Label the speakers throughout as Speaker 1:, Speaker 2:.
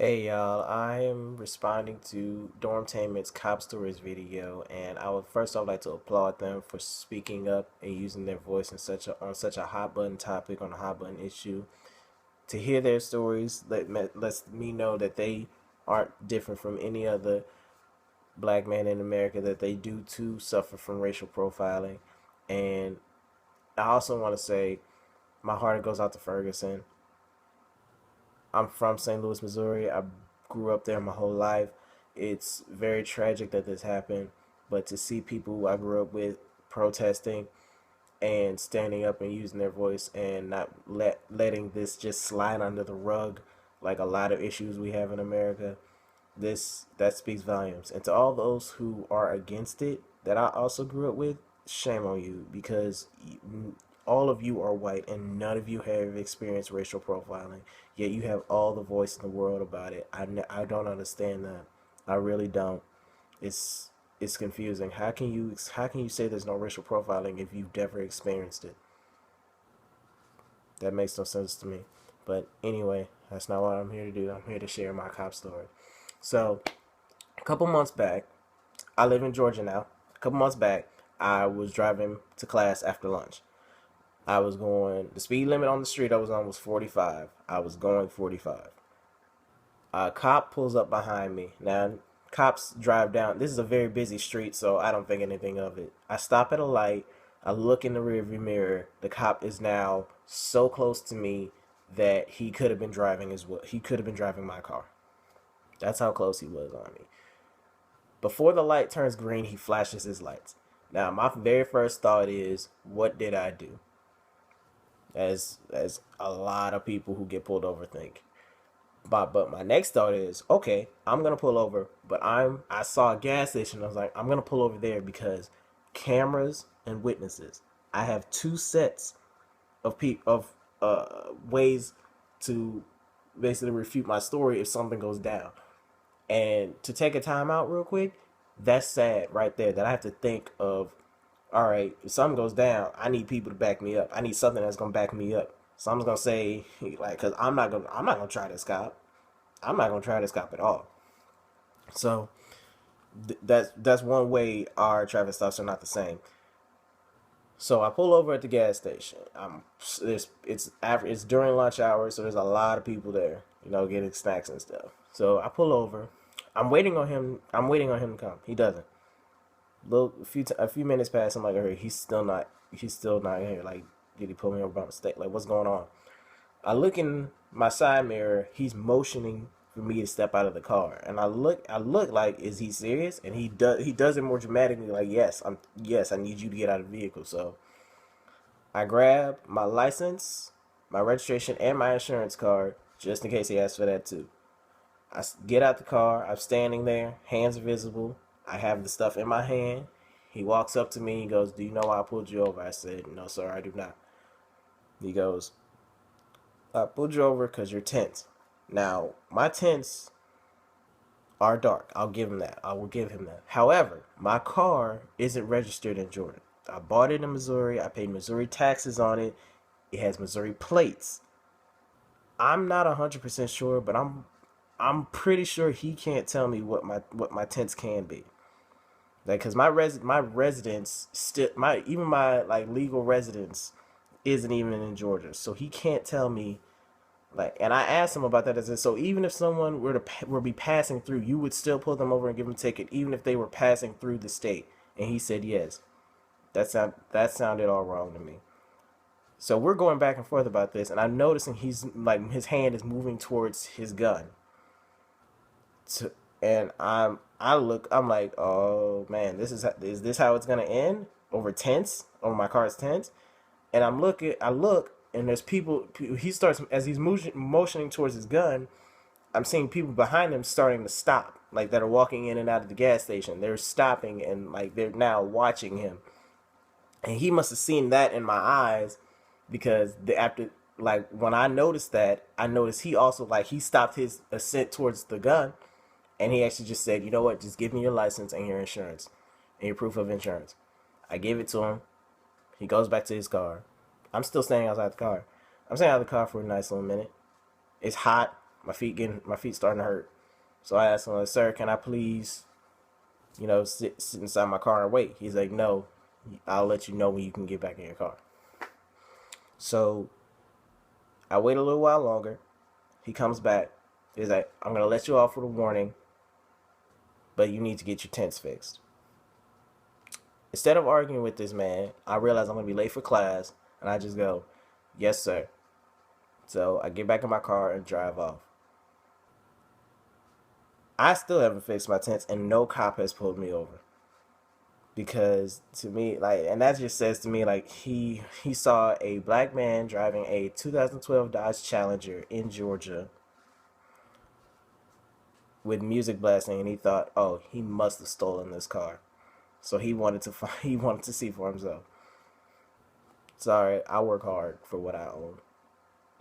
Speaker 1: Hey y'all, I am responding to Dormtainment's Cop Stories video, and I would first off like to applaud them for speaking up and using their voice in such a hot button topic on a hot button issue. To hear their stories lets me know that they aren't different from any other black man in America, that they do too suffer from racial profiling. And I also want to say my heart goes out to Ferguson. I'm from St. Louis, Missouri. I grew up there my whole life. It's very tragic that this happened, but to see people who I grew up with protesting and standing up and using their voice and not letting this just slide under the rug like a lot of issues we have in America, this that speaks volumes. And to all those who are against it that I also grew up with, shame on you, because all of you are white and none of you have experienced racial profiling, yet you have all the voice in the world about it. I don't understand that. I really don't. It's confusing. How can you say there's no racial profiling if you've never experienced it? That makes no sense to me. But anyway, that's not what I'm here to do. I'm here to share my cop story. So a couple months back, I live in Georgia now. A couple months back, I was driving to class after lunch. I was going, the speed limit on the street I was on was 45. I was going 45. A cop pulls up behind me. Now, cops drive down. This is a very busy street, so I don't think anything of it. I stop at a light. I look in the rearview mirror. The cop is now so close to me that he could have been driving as well. He could have been driving my car. That's how close he was on me. Before the light turns green, he flashes his lights. Now, my very first thought is, what did I do? As a lot of people who get pulled over think. But my next thought is, okay, I'm gonna pull over, but I saw a gas station. I was like, I'm gonna pull over there because cameras and witnesses. I have two sets of ways to basically refute my story if something goes down. And to take a time out real quick, that's sad right there. That I have to think of, all right, if something goes down, I need people to back me up. I need something that's gonna back me up. So I'm just gonna say, like, cause I'm not gonna try this cop. I'm not gonna try this cop at all. So that's one way our traffic stops are not the same. So I pull over at the gas station. It's during lunch hour, so there's a lot of people there, getting snacks and stuff. So I pull over. I'm waiting on him. I'm waiting on him to come. He doesn't. A few minutes pass. I'm like, hey, he's still not. He's still not here. Like, did he pull me over by mistake? Like, what's going on? I look in my side mirror. He's motioning for me to step out of the car, and I look like, is he serious? And he does it more dramatically, like, yes, I need you to get out of the vehicle. So I grab my license, my registration, and my insurance card just in case he asks for that too. Get out the car. I'm standing there, hands are visible. I have the stuff in my hand. He walks up to me. He goes, "Do you know why I pulled you over?" I said, "No, sir, I do not." He goes, "I pulled you over because you're tense." Now, my tints are dark. I'll give him that. I will give him that. However, my car isn't registered in Georgia. I bought it in Missouri. I paid Missouri taxes on it. It has Missouri plates. I'm not 100% sure, but I'm pretty sure he can't tell me what my tints can be. Like, cause my residence still my like legal residence isn't even in Georgia, so he can't tell me. Like, and I asked him about that. As in, so even if someone were be passing through, you would still pull them over and give them a ticket, even if they were passing through the state. And he said yes. That sounded all wrong to me. So we're going back and forth about this, and I'm noticing he's like his hand is moving towards his gun. To, and I'm like, oh man, is this how it's gonna end? Over my car's tents? And I look, and there's people. He starts as he's motioning towards his gun. I'm seeing people behind him starting to stop, like that are walking in and out of the gas station. They're stopping and like they're now watching him. And he must have seen that in my eyes because after like when I noticed that, I noticed he also like he stopped his ascent towards the gun, and he actually just said, "You know what? Just give me your license and your insurance and your proof of insurance." I gave it to him. He goes back to his car. I'm still standing outside the car. I'm standing out of the car for a nice little minute. It's hot. my feet starting to hurt. So I asked him, like, sir, can I please, sit inside my car and wait? He's like, no, I'll let you know when you can get back in your car. So I wait a little while longer. He comes back. He's like, I'm gonna let you off with a warning, but you need to get your tents fixed. Instead of arguing with this man, I realize I'm gonna be late for class, and I just go, yes, sir. So I get back in my car and drive off. I still haven't fixed my tents, and no cop has pulled me over. Because to me, like, and that just says to me, like, he saw a black man driving a 2012 Dodge Challenger in Georgia with music blasting, and he thought, oh, he must have stolen this car. So he wanted to see for himself. Sorry, I work hard for what I own,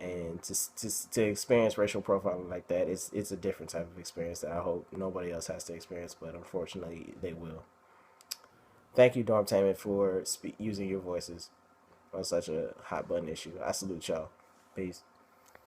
Speaker 1: and to experience racial profiling like that, it's a different type of experience that I hope nobody else has to experience, but unfortunately they will. Thank you, Dormtainment, for using your voices on such a hot button issue. I salute y'all. Peace.